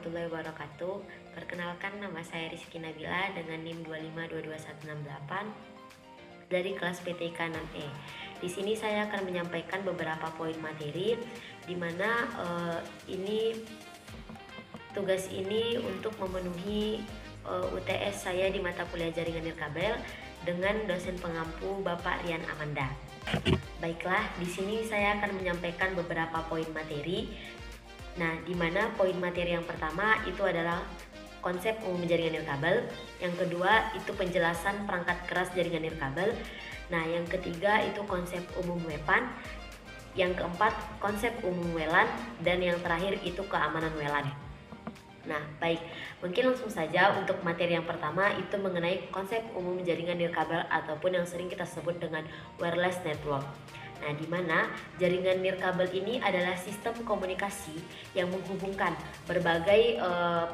warahmatullahi wabarakatuh. Perkenalkan, nama saya Rizky Nabila dengan NIM 2522168 dari kelas PTK 6E. Di sini saya akan menyampaikan beberapa poin materi di mana tugas ini untuk memenuhi UTS saya di mata kuliah jaringan nirkabel dengan dosen pengampu Bapak Rian Amanda. Baiklah, di sini saya akan menyampaikan beberapa poin materi. Nah, di mana poin materi yang pertama itu adalah konsep umum jaringan nirkabel, yang kedua itu penjelasan perangkat keras jaringan nirkabel, nah yang ketiga itu konsep umum WPAN, yang keempat konsep umum WLAN, dan yang terakhir itu keamanan WLAN. Nah, baik, mungkin langsung saja untuk materi yang pertama itu mengenai konsep umum jaringan nirkabel ataupun yang sering kita sebut dengan wireless network. Nah, di mana jaringan nirkabel ini adalah sistem komunikasi yang menghubungkan berbagai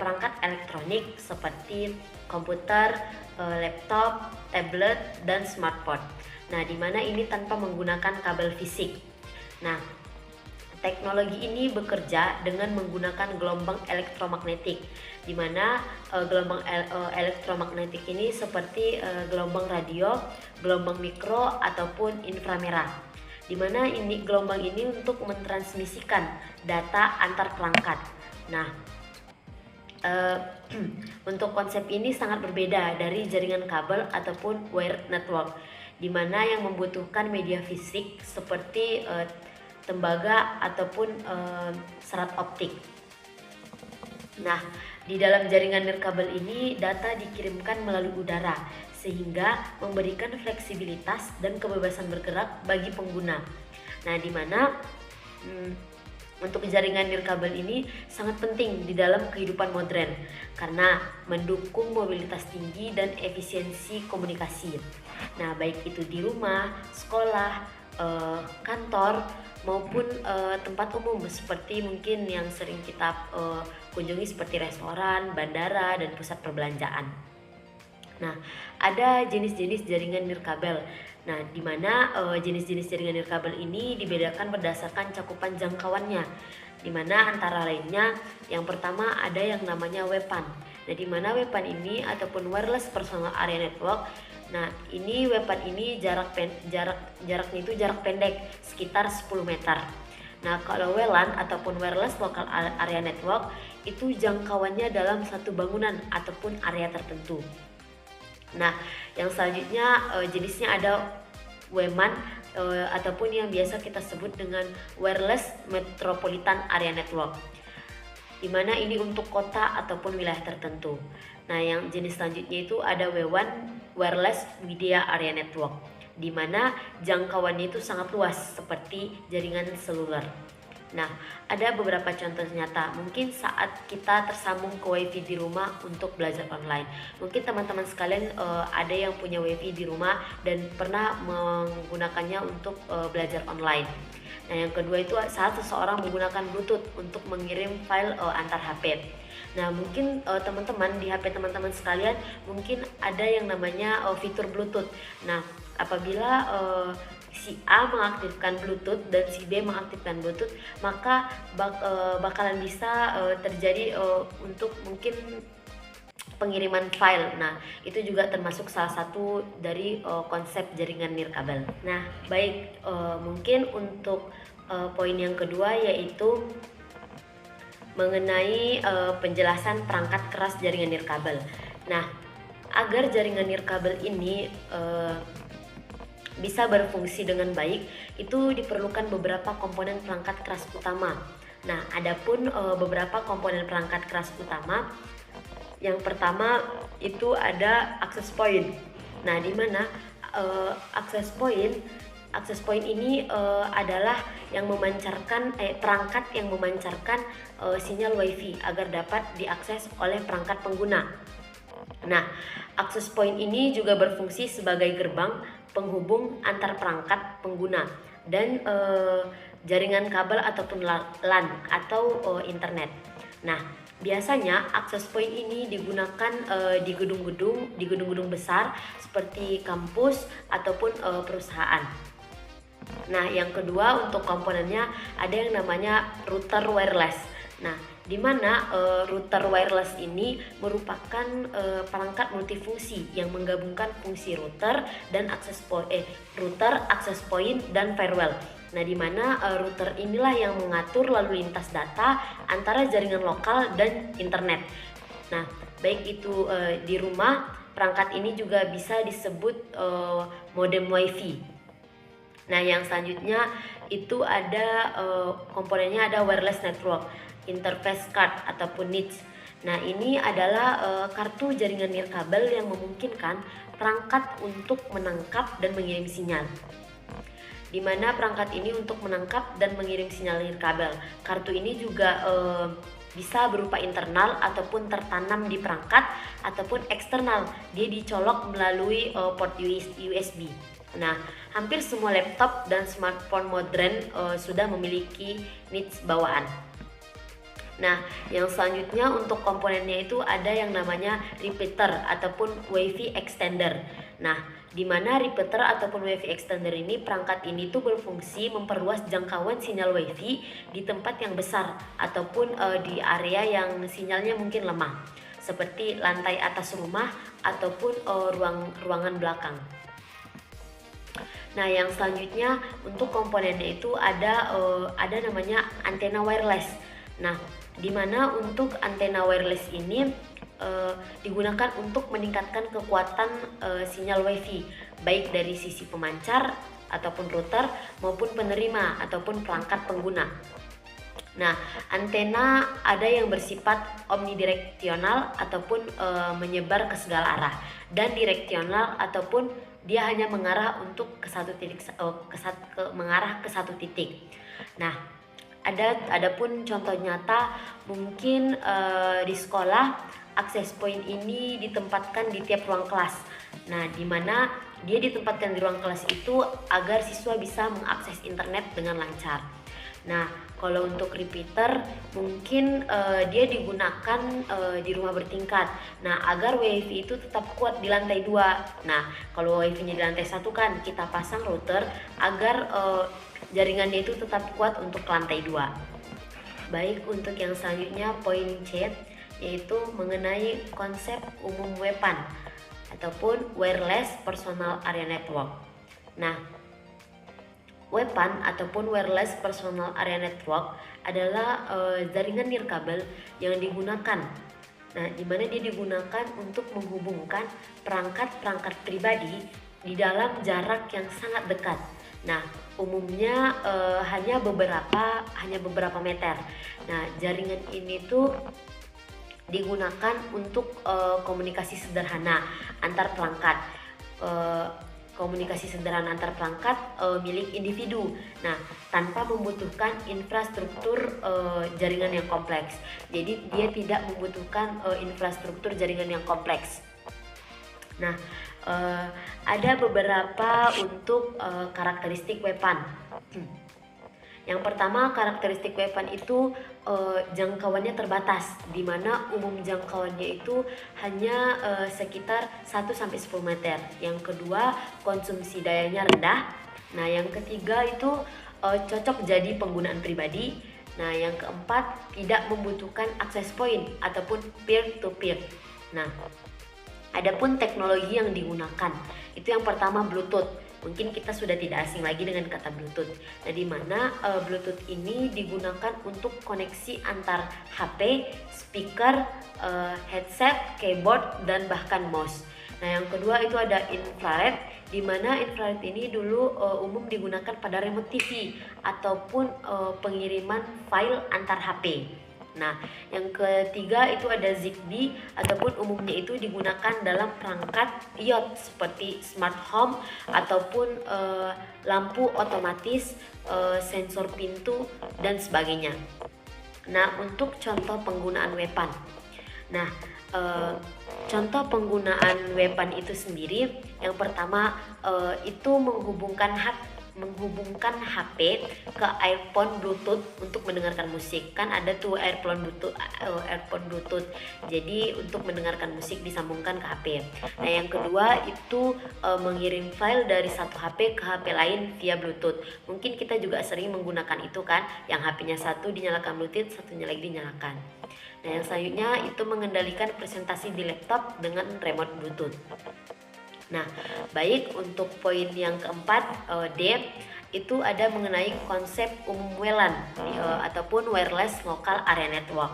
perangkat elektronik seperti komputer, laptop, tablet, dan smartphone. Nah, di mana ini tanpa menggunakan kabel fisik. Nah, teknologi ini bekerja dengan menggunakan gelombang elektromagnetik, di mana gelombang elektromagnetik ini seperti gelombang radio, gelombang mikro ataupun inframerah, di mana gelombang ini untuk mentransmisikan data antar perangkat. Nah, untuk konsep ini sangat berbeda dari jaringan kabel ataupun wired network, di mana yang membutuhkan media fisik seperti tembaga ataupun serat optik. Nah, di dalam jaringan nirkabel ini data dikirimkan melalui udara sehingga memberikan fleksibilitas dan kebebasan bergerak bagi pengguna. Nah, di mana untuk jaringan nirkabel ini sangat penting di dalam kehidupan modern karena mendukung mobilitas tinggi dan efisiensi komunikasi. Nah, baik itu di rumah, sekolah, kantor maupun tempat umum seperti mungkin yang sering kita kunjungi seperti restoran, bandara, dan pusat perbelanjaan. Nah, ada jenis-jenis jaringan nirkabel. Nah, di mana jenis-jenis jaringan nirkabel ini dibedakan berdasarkan cakupan jangkauannya. Di mana antara lainnya yang pertama ada yang namanya WPAN. Nah, di mana WPAN ini ataupun wireless personal area network. Nah, ini WPAN ini jaraknya itu jarak pendek sekitar 10 meter. Nah, kalau WLAN ataupun wireless local area network itu jangkauannya dalam satu bangunan ataupun area tertentu. Nah, yang selanjutnya jenisnya ada WMAN ataupun yang biasa kita sebut dengan wireless metropolitan area network, di mana ini untuk kota ataupun wilayah tertentu. Nah, yang jenis selanjutnya itu ada W1 wireless media area network, di mana jangkauannya itu sangat luas seperti jaringan seluler. Nah, ada beberapa contoh nyata mungkin saat kita tersambung ke WiFi di rumah untuk belajar online. Mungkin teman-teman sekalian ada yang punya WiFi di rumah dan pernah menggunakannya untuk belajar online. Nah, yang kedua itu saat seseorang menggunakan Bluetooth untuk mengirim file antar HP. Nah, mungkin teman-teman di HP teman-teman sekalian mungkin ada yang namanya fitur Bluetooth. Nah, apabila si A mengaktifkan Bluetooth dan si B mengaktifkan Bluetooth, maka bakalan bisa terjadi untuk mungkin pengiriman file. Nah, itu juga termasuk salah satu dari konsep jaringan nirkabel. Nah, baik, mungkin untuk poin yang kedua yaitu mengenai penjelasan perangkat keras jaringan nirkabel. Nah, agar jaringan nirkabel ini bisa berfungsi dengan baik, itu diperlukan beberapa komponen perangkat keras utama. Nah, adapun beberapa komponen perangkat keras utama, yang pertama itu ada access point. Nah, di mana access point ini adalah yang memancarkan perangkat yang memancarkan sinyal WiFi agar dapat diakses oleh perangkat pengguna. Nah, access point ini juga berfungsi sebagai gerbang penghubung antar perangkat pengguna dan jaringan kabel ataupun LAN atau internet. Nah, biasanya access point ini digunakan di gedung-gedung besar seperti kampus ataupun perusahaan. Nah, yang kedua untuk komponennya ada yang namanya router wireless. Nah, di mana router wireless ini merupakan perangkat multifungsi yang menggabungkan fungsi router dan access point dan firewall. Nah, di mana router inilah yang mengatur lalu lintas data antara jaringan lokal dan internet. Nah, baik itu di rumah, perangkat ini juga bisa disebut modem WiFi. Nah, yang selanjutnya itu ada komponennya ada wireless network interface card ataupun NIC. Nah, ini adalah kartu jaringan nirkabel yang memungkinkan perangkat untuk menangkap dan mengirim sinyal. Di mana perangkat ini untuk menangkap dan mengirim sinyal nirkabel. Kartu ini juga bisa berupa internal ataupun tertanam di perangkat ataupun eksternal. Dia dicolok melalui port USB. Nah, hampir semua laptop dan smartphone modern sudah memiliki NIC bawaan. Nah, yang selanjutnya untuk komponennya itu ada yang namanya repeater ataupun WiFi extender. Nah, di mana repeater ataupun WiFi extender ini, perangkat ini tuh berfungsi memperluas jangkauan sinyal WiFi di tempat yang besar ataupun di area yang sinyalnya mungkin lemah, seperti lantai atas rumah ataupun ruangan belakang. Nah, yang selanjutnya untuk komponennya itu ada namanya antena wireless. Nah, di mana untuk antena wireless ini digunakan untuk meningkatkan kekuatan sinyal WiFi, baik dari sisi pemancar ataupun router maupun penerima ataupun perangkat pengguna. Nah, antena ada yang bersifat omnidireksional ataupun menyebar ke segala arah, dan direksional ataupun dia hanya mengarah untuk ke satu titik, mengarah ke satu titik. Nah, adapun contoh nyata mungkin di sekolah access point ini ditempatkan di tiap ruang kelas. Nah, di mana dia ditempatkan di ruang kelas itu agar siswa bisa mengakses internet dengan lancar. Nah, kalau untuk repeater mungkin dia digunakan di rumah bertingkat. Nah, agar WiFi itu tetap kuat di lantai 2. Nah, kalau WiFi-nya di lantai 1 kan kita pasang router agar jaringannya itu tetap kuat untuk lantai 2. Baik, untuk yang selanjutnya poin C, yaitu mengenai konsep umum WPAN ataupun Wireless Personal Area Network. Nah, WPAN ataupun Wireless Personal Area Network adalah jaringan nirkabel yang digunakan. Nah, di mana dia digunakan untuk menghubungkan perangkat-perangkat pribadi di dalam jarak yang sangat dekat. Nah, umumnya hanya beberapa meter. Nah, jaringan ini tuh digunakan untuk komunikasi sederhana antar perangkat. Komunikasi sederhana antar perangkat milik individu. Nah, tanpa membutuhkan infrastruktur jaringan yang kompleks. Jadi dia tidak membutuhkan infrastruktur jaringan yang kompleks. Nah, ada beberapa untuk karakteristik WPAN. Yang pertama, karakteristik WPAN itu jangkauannya terbatas, di mana umum jangkauannya itu hanya sekitar 1-10 meter. Yang kedua, konsumsi dayanya rendah. Nah, yang ketiga itu cocok jadi penggunaan pribadi. Nah, yang keempat, tidak membutuhkan access point ataupun peer to peer. Nah, adapun teknologi yang digunakan, itu yang pertama Bluetooth. Mungkin kita sudah tidak asing lagi dengan kata Bluetooth. Nah, di mana Bluetooth ini digunakan untuk koneksi antar HP, speaker, headset, keyboard, dan bahkan mouse. Nah, yang kedua itu ada infrared, di mana infrared ini dulu umum digunakan pada remote TV ataupun pengiriman file antar HP. Nah, yang ketiga itu ada Zigbee ataupun umumnya itu digunakan dalam perangkat IoT seperti smart home ataupun lampu otomatis, sensor pintu dan sebagainya. Nah, untuk contoh penggunaan WPAN. Nah, contoh penggunaan WPAN itu sendiri, yang pertama itu menghubungkan menghubungkan HP ke earphone Bluetooth untuk mendengarkan musik. Kan ada tuh earphone Bluetooth. Jadi untuk mendengarkan musik disambungkan ke HP. Nah, yang kedua itu mengirim file dari satu HP ke HP lain via Bluetooth. Mungkin kita juga sering menggunakan itu kan, yang HP-nya satu dinyalakan Bluetooth, satunya lagi dinyalakan. Nah, yang selanjutnya itu mengendalikan presentasi di laptop dengan remote Bluetooth. Nah, baik, untuk poin yang keempat, D, itu ada mengenai konsep umum WLAN ataupun Wireless Local Area Network.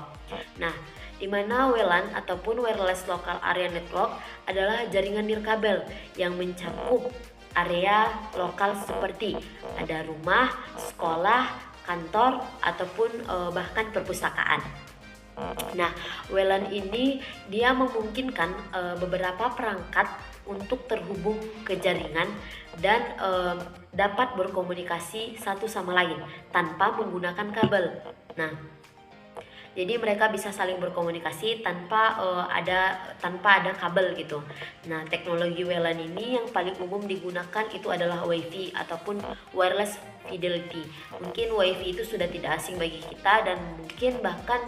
Nah, di mana WLAN ataupun Wireless Local Area Network adalah jaringan nirkabel yang mencakup area lokal seperti ada rumah, sekolah, kantor, ataupun bahkan perpustakaan. Nah, WLAN ini dia memungkinkan beberapa perangkat untuk terhubung ke jaringan dan dapat berkomunikasi satu sama lain tanpa menggunakan kabel. Nah, jadi mereka bisa saling berkomunikasi tanpa ada kabel gitu. Nah, teknologi WLAN ini yang paling umum digunakan itu adalah WiFi ataupun wireless fidelity. Mungkin WiFi itu sudah tidak asing bagi kita dan mungkin bahkan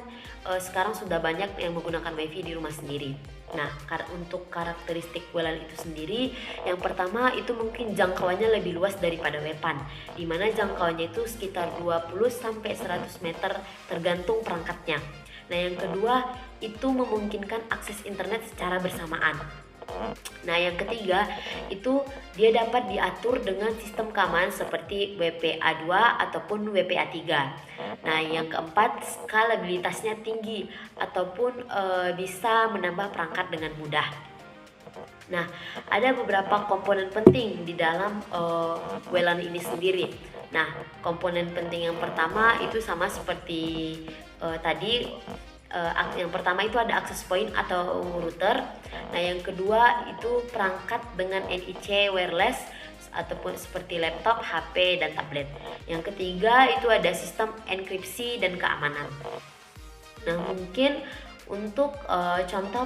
sekarang sudah banyak yang menggunakan WiFi di rumah sendiri. Nah, untuk karakteristik WLAN itu sendiri, yang pertama itu mungkin jangkauannya lebih luas daripada WPAN, di mana jangkauannya itu sekitar 20-100 meter tergantung perangkatnya. Nah, yang kedua itu memungkinkan akses internet secara bersamaan. Nah, yang ketiga itu dia dapat diatur dengan sistem keamanan seperti WPA2 ataupun WPA3. Nah, yang keempat skalabilitasnya tinggi ataupun bisa menambah perangkat dengan mudah. Nah, ada beberapa komponen penting di dalam WLAN ini sendiri. Nah, komponen penting yang pertama itu sama seperti tadi. Yang pertama itu ada access point atau router. Nah, yang kedua itu perangkat dengan NIC wireless ataupun seperti laptop, HP, dan tablet. Yang ketiga itu ada sistem enkripsi dan keamanan. Nah, mungkin untuk contoh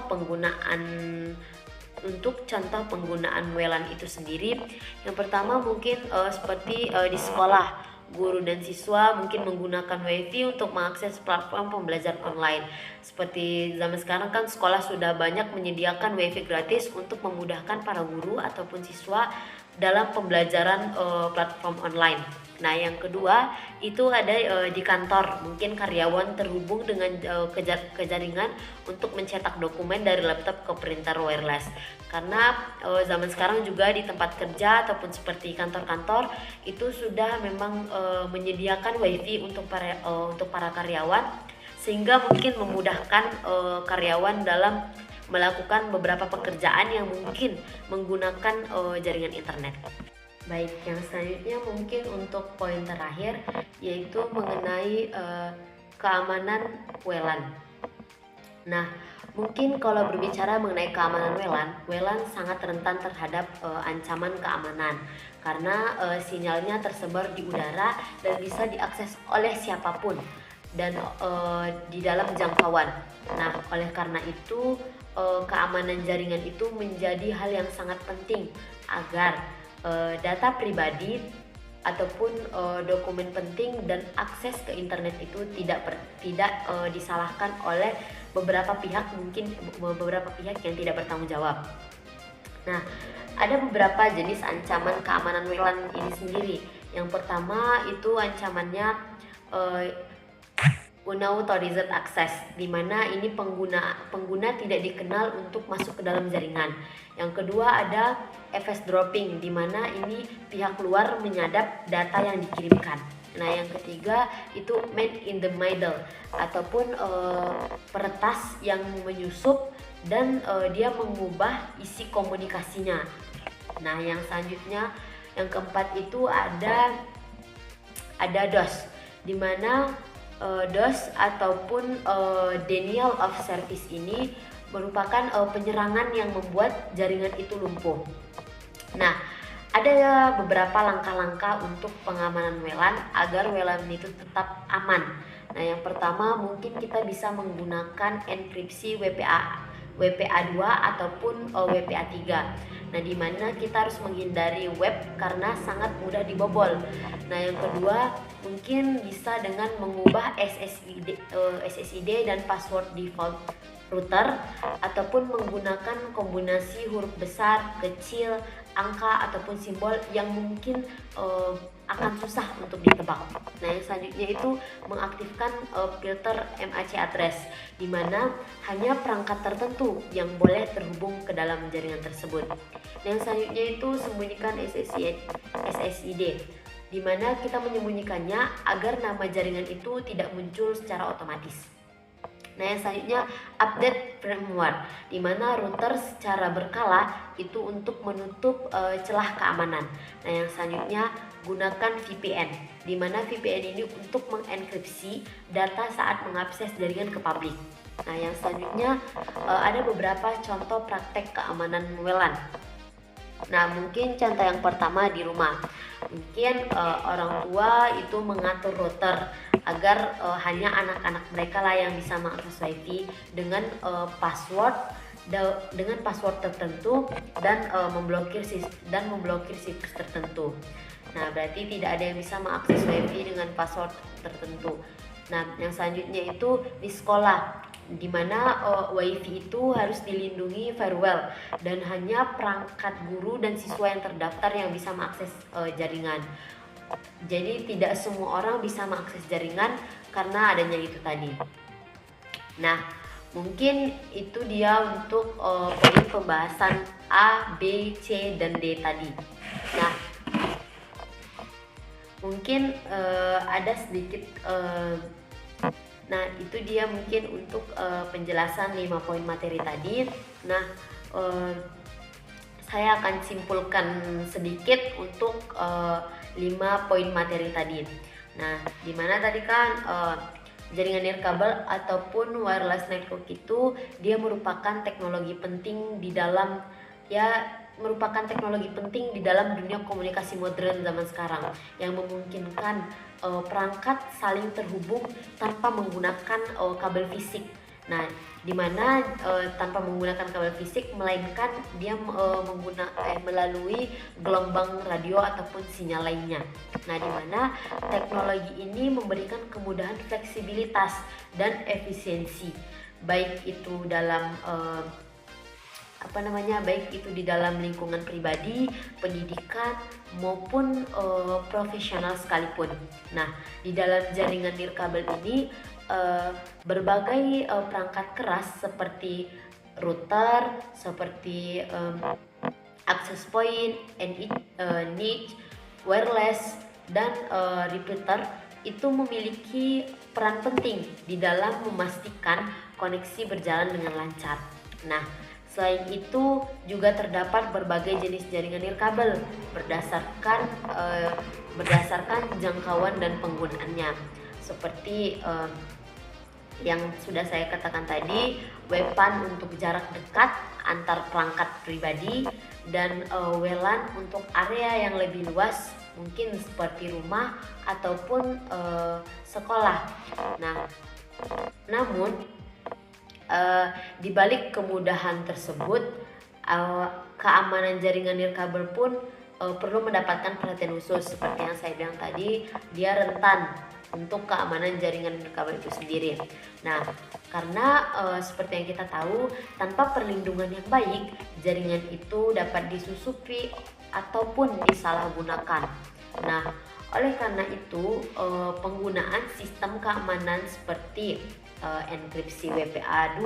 penggunaan WLAN itu sendiri, yang pertama mungkin seperti di sekolah. Guru dan siswa mungkin menggunakan WiFi untuk mengakses platform pembelajaran online. Seperti zaman sekarang kan sekolah sudah banyak menyediakan WiFi gratis untuk memudahkan para guru ataupun siswa dalam pembelajaran platform online. Nah, yang kedua itu ada di kantor. Mungkin karyawan terhubung dengan ke jaringan untuk mencetak dokumen dari laptop ke printer wireless. Karena zaman sekarang juga di tempat kerja ataupun seperti kantor-kantor itu sudah memang menyediakan WiFi untuk para karyawan, sehingga mungkin memudahkan karyawan dalam melakukan beberapa pekerjaan yang mungkin menggunakan jaringan internet. Baik, yang selanjutnya mungkin untuk poin terakhir yaitu mengenai keamanan WLAN. Nah, mungkin kalau berbicara mengenai keamanan WLAN sangat rentan terhadap ancaman keamanan karena sinyalnya tersebar di udara dan bisa diakses oleh siapapun dan di dalam jangkauan. Nah, oleh karena itu keamanan jaringan itu menjadi hal yang sangat penting agar data pribadi ataupun dokumen penting dan akses ke internet itu tidak disalahkan oleh beberapa pihak yang tidak bertanggung jawab. Nah, ada beberapa jenis ancaman keamanan WLAN ini sendiri. Yang pertama itu ancamannya unauthorized access, di mana ini pengguna tidak dikenal untuk masuk ke dalam jaringan. Yang kedua ada fs dropping, di mana ini pihak luar menyadap data yang dikirimkan. Nah, yang ketiga itu man in the middle ataupun peretas yang menyusup dan dia mengubah isi komunikasinya. Nah, yang selanjutnya yang keempat itu ada DOS, di mana DOS ataupun denial of service ini merupakan penyerangan yang membuat jaringan itu lumpuh. Nah, ada beberapa langkah-langkah untuk pengamanan WLAN agar WLAN itu tetap aman. Nah, yang pertama mungkin kita bisa menggunakan enkripsi WPA2 ataupun WPA3. Nah, di mana kita harus menghindari web karena sangat mudah dibobol. Nah, yang kedua mungkin bisa dengan mengubah SSID dan password default router, ataupun menggunakan kombinasi huruf besar, kecil, angka ataupun simbol yang mungkin akan susah untuk ditebak. Nah, yang selanjutnya itu mengaktifkan filter MAC address, di mana hanya perangkat tertentu yang boleh terhubung ke dalam jaringan tersebut. Nah, yang selanjutnya itu sembunyikan SSID, di mana kita menyembunyikannya agar nama jaringan itu tidak muncul secara otomatis. Nah, yang selanjutnya update firmware, di mana router secara berkala itu untuk menutup celah keamanan. Nah, yang selanjutnya gunakan VPN, di mana VPN ini untuk mengenkripsi data saat mengakses jaringan ke publik. Nah, yang selanjutnya ada beberapa contoh praktek keamanan WLAN. Nah, mungkin contoh yang pertama di rumah, mungkin orang tua itu mengatur router agar hanya anak-anak mereka lah yang bisa mengakses WiFi dengan password tertentu dan memblokir situs tertentu. Nah, berarti tidak ada yang bisa mengakses WiFi dengan password tertentu. Nah, yang selanjutnya itu di sekolah, di mana WiFi itu harus dilindungi firewall dan hanya perangkat guru dan siswa yang terdaftar yang bisa mengakses jaringan. Jadi tidak semua orang bisa mengakses jaringan karena adanya itu tadi. Nah, mungkin itu dia untuk poin pembahasan A, B, C, dan D tadi. Nah, mungkin ada sedikit nah, itu dia mungkin untuk penjelasan 5 poin materi tadi. Nah, saya akan simpulkan sedikit untuk 5 poin materi tadi. Nah, dimana tadi kan jaringan nirkabel ataupun wireless network itu dia merupakan teknologi penting di dalam dunia komunikasi modern zaman sekarang, yang memungkinkan perangkat saling terhubung tanpa menggunakan kabel fisik. Nah, dimana tanpa menggunakan kabel fisik, melainkan dia melalui gelombang radio ataupun sinyal lainnya. Nah, dimana teknologi ini memberikan kemudahan, fleksibilitas dan efisiensi, baik itu dalam di dalam lingkungan pribadi, pendidikan maupun profesional sekalipun. Nah, di dalam jaringan nirkabel ini berbagai perangkat keras seperti router, seperti access point, niche, wireless, dan repeater itu memiliki peran penting di dalam memastikan koneksi berjalan dengan lancar. Nah, selain itu juga terdapat berbagai jenis jaringan nirkabel berdasarkan jangkauan dan penggunaannya, seperti yang sudah saya katakan tadi, WPAN untuk jarak dekat antar perangkat pribadi, dan WLAN untuk area yang lebih luas, mungkin seperti rumah ataupun sekolah. Nah, namun di balik kemudahan tersebut, keamanan jaringan nirkabel pun perlu mendapatkan perhatian khusus. Seperti yang saya bilang tadi, dia rentan untuk keamanan jaringan nirkabel itu sendiri. Nah, karena seperti yang kita tahu, tanpa perlindungan yang baik, jaringan itu dapat disusupi ataupun disalahgunakan. Nah, oleh karena itu, penggunaan sistem keamanan seperti enkripsi WPA2,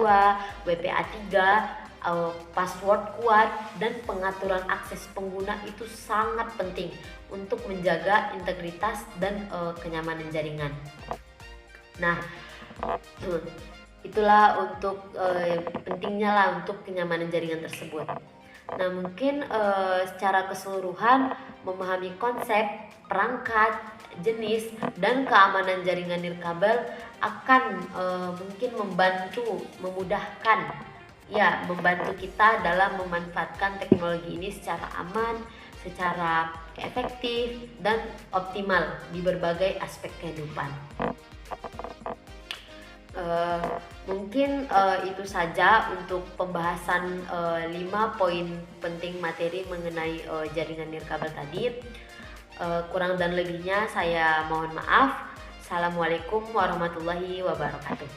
WPA3, password kuat, dan pengaturan akses pengguna itu sangat penting untuk menjaga integritas dan kenyamanan jaringan. Nah, itulah untuk pentingnya lah untuk kenyamanan jaringan tersebut. Nah, mungkin secara keseluruhan memahami konsep, perangkat, jenis, dan keamanan jaringan nirkabel akan mungkin membantu kita dalam memanfaatkan teknologi ini secara aman, secara efektif, dan optimal di berbagai aspek kehidupan. Mungkin itu saja untuk pembahasan 5 poin penting materi mengenai jaringan nirkabel tadi. Kurang dan lebihnya saya mohon maaf. Assalamualaikum warahmatullahi wabarakatuh.